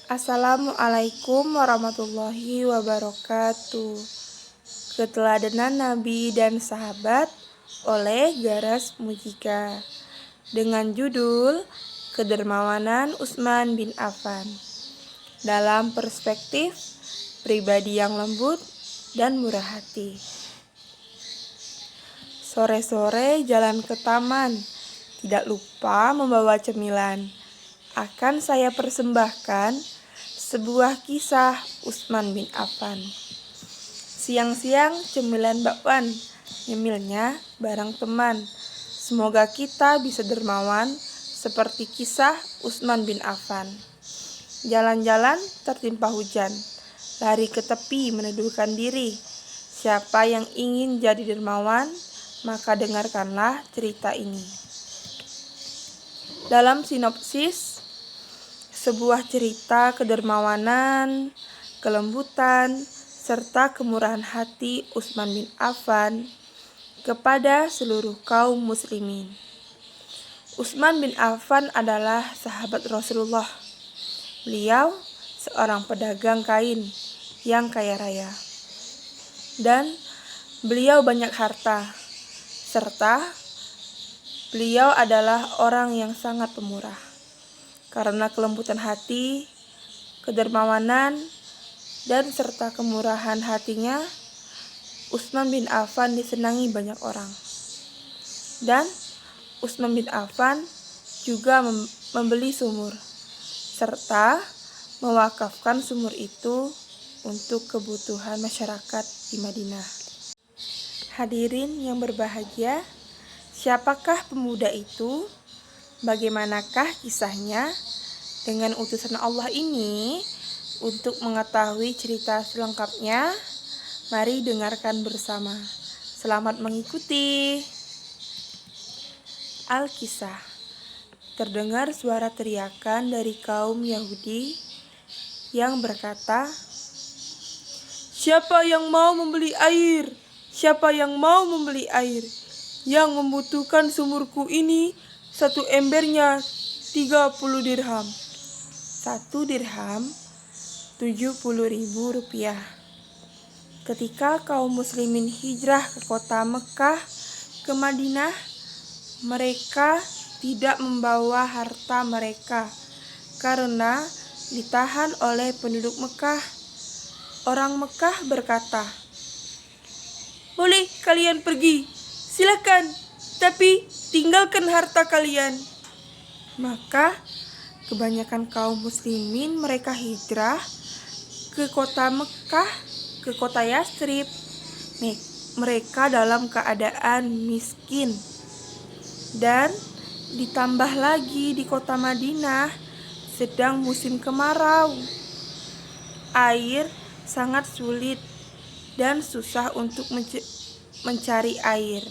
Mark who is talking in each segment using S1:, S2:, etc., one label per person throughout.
S1: Assalamualaikum warahmatullahi wabarakatuh. Keteladanan Nabi dan Sahabat oleh Garas Mujika dengan judul Kedermawanan Utsman bin Affan dalam perspektif pribadi yang lembut dan murah hati. Sore-sore jalan ke taman, tidak lupa membawa cemilan. Akan saya persembahkan sebuah kisah Utsman bin Affan. Siang-siang cemilan bakwan, nyemilnya bareng teman. Semoga kita bisa dermawan seperti kisah Utsman bin Affan. Jalan-jalan tertimpa hujan, lari ke tepi meneduhkan diri. Siapa yang ingin jadi dermawan, maka dengarkanlah cerita ini. Dalam sinopsis, sebuah cerita kedermawanan, kelembutan, serta kemurahan hati Utsman bin Affan kepada seluruh kaum muslimin. Utsman bin Affan adalah sahabat Rasulullah. Beliau seorang pedagang kain yang kaya raya. Dan beliau banyak harta, serta beliau adalah orang yang sangat pemurah. Karena kelembutan hati, kedermawanan, dan serta kemurahan hatinya, Utsman bin Affan disenangi banyak orang. Dan Utsman bin Affan juga membeli sumur, serta mewakafkan sumur itu untuk kebutuhan masyarakat di Madinah. Hadirin yang berbahagia, siapakah pemuda itu? Bagaimanakah kisahnya? Dengan utusan Allah ini, untuk mengetahui cerita selengkapnya, mari dengarkan bersama. Selamat mengikuti. Al-Kisah. Terdengar suara teriakan dari kaum Yahudi yang berkata, "Siapa yang mau membeli air? Siapa yang mau membeli air? Yang membutuhkan sumurku ini, satu embernya 30 dirham. 1 dirham 70.000 rupiah. Ketika kaum muslimin hijrah ke kota Mekah ke Madinah, mereka tidak membawa harta mereka karena ditahan oleh penduduk Mekah. Orang Mekah berkata, "Boleh kalian pergi, silakan, tapi tinggalkan harta kalian." Maka kebanyakan kaum muslimin mereka hijrah ke kota Mekah, ke kota Yatsrib. Mereka dalam keadaan miskin. Dan ditambah lagi di kota Madinah sedang musim kemarau. Air sangat sulit dan susah untuk mencari air.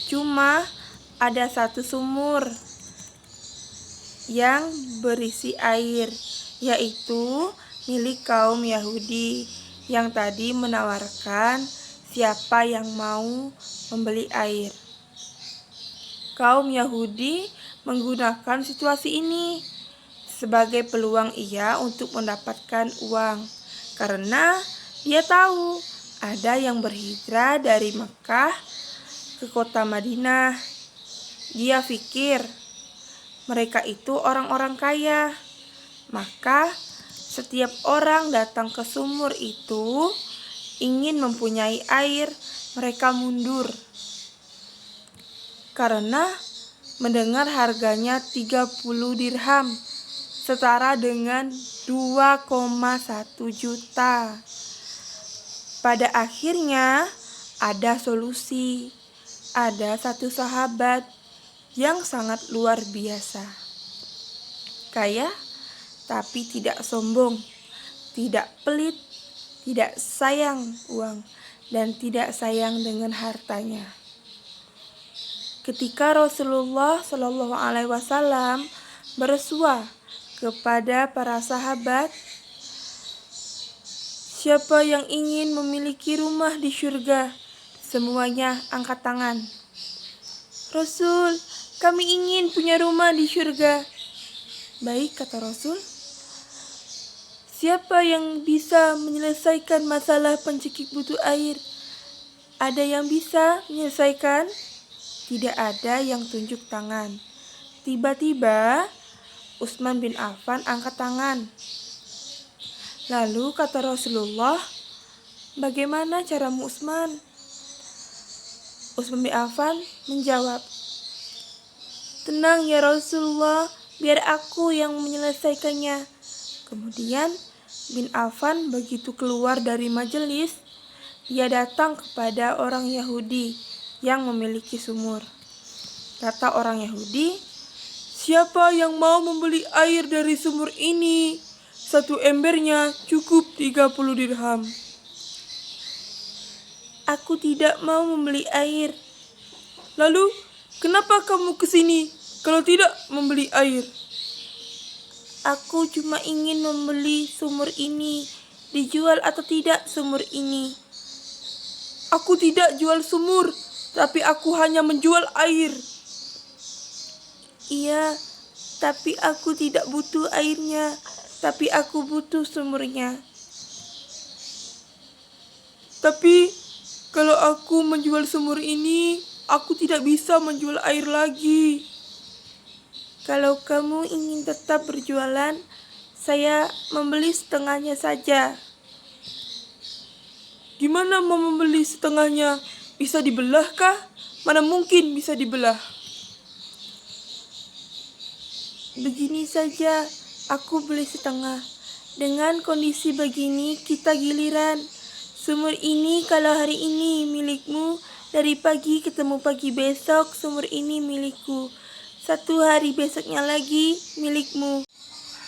S1: Cuma ada satu sumur yang berisi air, yaitu milik kaum Yahudi yang tadi menawarkan siapa yang mau membeli air. Kaum Yahudi menggunakan situasi ini sebagai peluang ia untuk mendapatkan uang, karena dia tahu ada yang berhijrah dari Mekah ke kota Madinah. Dia pikir mereka itu orang-orang kaya, maka setiap orang datang ke sumur itu ingin mempunyai air, mereka mundur. Karena mendengar harganya 30 dirham, setara dengan 2,1 juta. Pada akhirnya ada solusi. Ada satu sahabat yang sangat luar biasa. Kaya tapi tidak sombong, tidak pelit, tidak sayang uang, dan tidak sayang dengan hartanya. Ketika Rasulullah SAW bersua kepada para sahabat, "Siapa yang ingin memiliki rumah di surga?" Semuanya angkat tangan. "Rasul, kami ingin punya rumah di surga." "Baik," kata Rasul, Siapa yang bisa menyelesaikan masalah pencekik butuh air? Ada yang bisa menyelesaikan? Tidak ada yang tunjuk tangan. Tiba-tiba Utsman bin Affan angkat tangan. Lalu kata Rasulullah, "Bagaimana caramu, Utsman?" Utsman bin Affan menjawab, "Tenang ya Rasulullah, biar aku yang menyelesaikannya." Kemudian bin Affan begitu keluar dari majelis, dia datang kepada orang Yahudi yang memiliki sumur. Kata orang Yahudi, "Siapa yang mau membeli air dari sumur ini? Satu embernya cukup 30 dirham." "Aku tidak mau membeli air." "Lalu, kenapa kamu ke sini kalau tidak membeli air?" "Aku cuma ingin membeli sumur ini. Dijual atau tidak sumur ini?" "Aku tidak jual sumur, tapi aku hanya menjual air." "Iya, tapi aku tidak butuh airnya, tapi aku butuh sumurnya." "Tapi kalau aku menjual sumur ini, aku tidak bisa menjual air lagi." "Kalau kamu ingin tetap berjualan, saya membeli setengahnya saja." "Gimana mau membeli setengahnya? Bisa dibelah kah? Mana mungkin bisa dibelah." "Begini saja, aku beli setengah. Dengan kondisi begini kita giliran. Sumur ini kalau hari ini milikmu, dari pagi ketemu pagi besok sumur ini milikku. 1 hari besoknya lagi milikmu."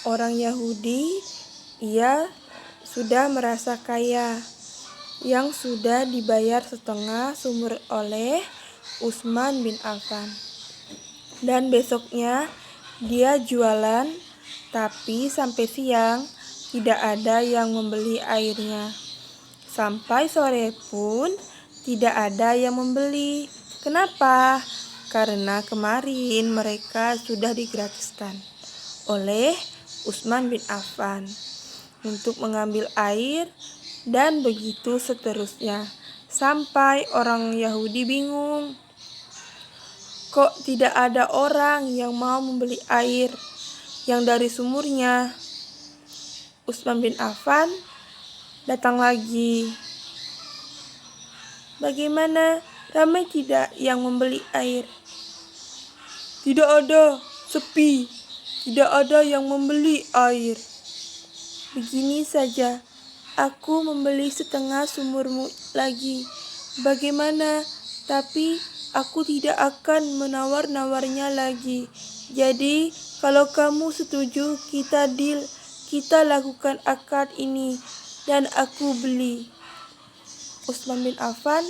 S1: Orang Yahudi, ia sudah merasa kaya, yang sudah dibayar setengah sumur oleh Utsman bin Affan. Dan besoknya dia jualan, tapi sampai siang tidak ada yang membeli airnya. Sampai sore pun tidak ada yang membeli. Kenapa? Karena kemarin mereka sudah digratiskan oleh Utsman bin Affan untuk mengambil air, dan begitu seterusnya. Sampai orang Yahudi bingung, kok tidak ada orang yang mau membeli air yang dari sumurnya. Utsman bin Affan datang lagi. "Bagaimana, ramai tidak yang membeli air?" "Tidak ada, sepi. Tidak ada yang membeli air." "Begini saja, aku membeli setengah sumurmu lagi. Bagaimana? Tapi aku tidak akan menawar-nawarnya lagi. Jadi, kalau kamu setuju, kita deal. Kita lakukan akad ini, dan aku beli." Utsman bin Affan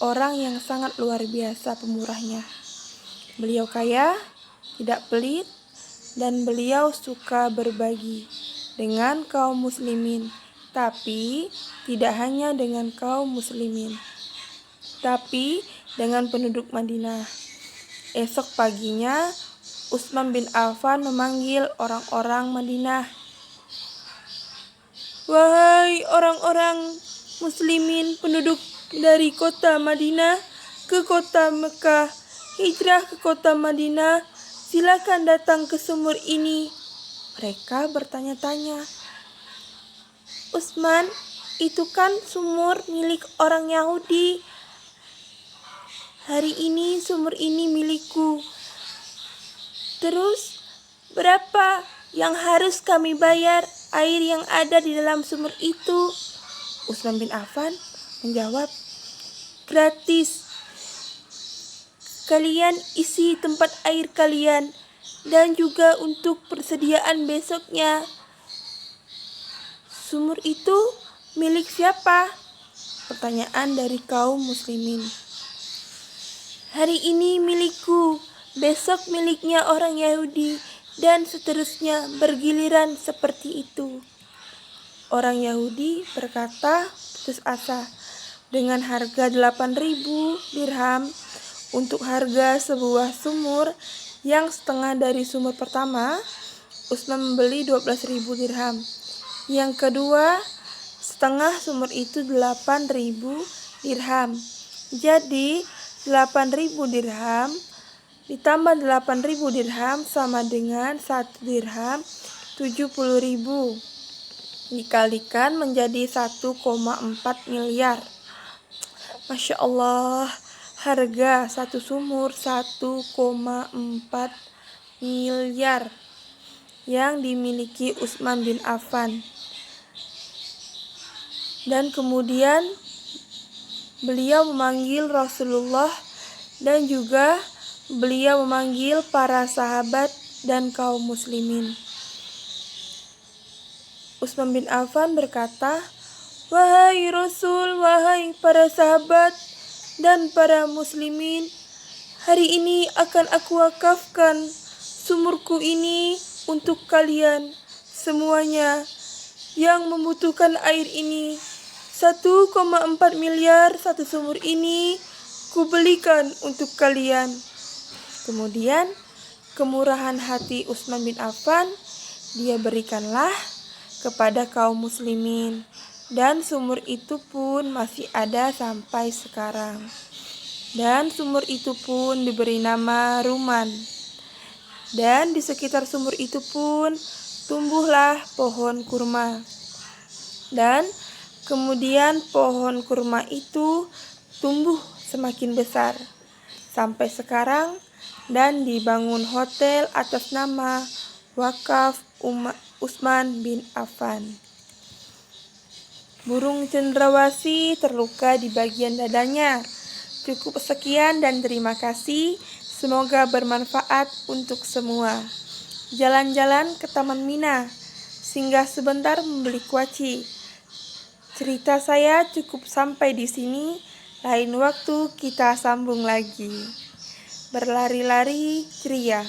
S1: orang yang sangat luar biasa pemurahnya. Beliau kaya, tidak pelit, dan beliau suka berbagi dengan kaum muslimin. Tapi tidak hanya dengan kaum muslimin, tapi dengan penduduk Madinah. Esok paginya Utsman bin Affan memanggil orang-orang Madinah. "Wahai orang-orang muslimin penduduk dari kota Madinah ke kota Mekah, hijrah ke kota Madinah, silakan datang ke sumur ini." Mereka bertanya-tanya, "Utsman, itu kan sumur milik orang Yahudi. Hari ini sumur ini milikku. Terus berapa yang harus kami bayar air yang ada di dalam sumur itu?" Utsman bin Affan menjawab, "Gratis. Kalian isi tempat air kalian, dan juga untuk persediaan besoknya." "Sumur itu milik siapa?" pertanyaan dari kaum muslimin. "Hari ini milikku, besok miliknya orang Yahudi, dan seterusnya bergiliran seperti itu." Orang Yahudi berkata putus asa. Dengan harga 8.000 dirham untuk harga sebuah sumur yang setengah dari sumur pertama, Utsman membeli 12.000 dirham. Yang kedua, setengah sumur itu 8.000 dirham. Jadi 8.000 dirham ditambah 8.000 dirham sama dengan 1 dirham 70.000. Dikalikan menjadi 1,4 miliar. Masya Allah, harga satu sumur 1,4 miliar yang dimiliki Utsman bin Affan. Dan kemudian beliau memanggil Rasulullah dan juga beliau memanggil para sahabat dan kaum muslimin. Utsman bin Affan berkata, "Wahai Rasul, wahai para sahabat dan para muslimin, hari ini akan aku wakafkan sumurku ini untuk kalian semuanya yang membutuhkan air ini. 1,4 miliar satu sumur ini kubelikan untuk kalian." Kemudian kemurahan hati Utsman bin Affan, dia berikanlah kepada kaum muslimin, dan sumur itu pun masih ada sampai sekarang. Dan sumur itu pun diberi nama Ruman. Dan di sekitar sumur itu pun tumbuhlah pohon kurma. Dan kemudian pohon kurma itu tumbuh semakin besar sampai sekarang, dan dibangun hotel atas nama Wakaf Utsman bin Affan. Burung cendrawasih terluka di bagian dadanya. Cukup sekian dan terima kasih. Semoga bermanfaat untuk semua. Jalan-jalan ke Taman Mina, singgah sebentar membeli kuaci. Cerita saya cukup sampai di sini. Lain waktu kita sambung lagi. Berlari-lari ceria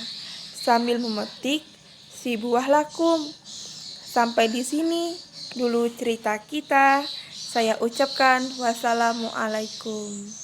S1: sambil memetik si buah lakum. Sampai di sini dulu cerita kita. Saya ucapkan wassalamualaikum.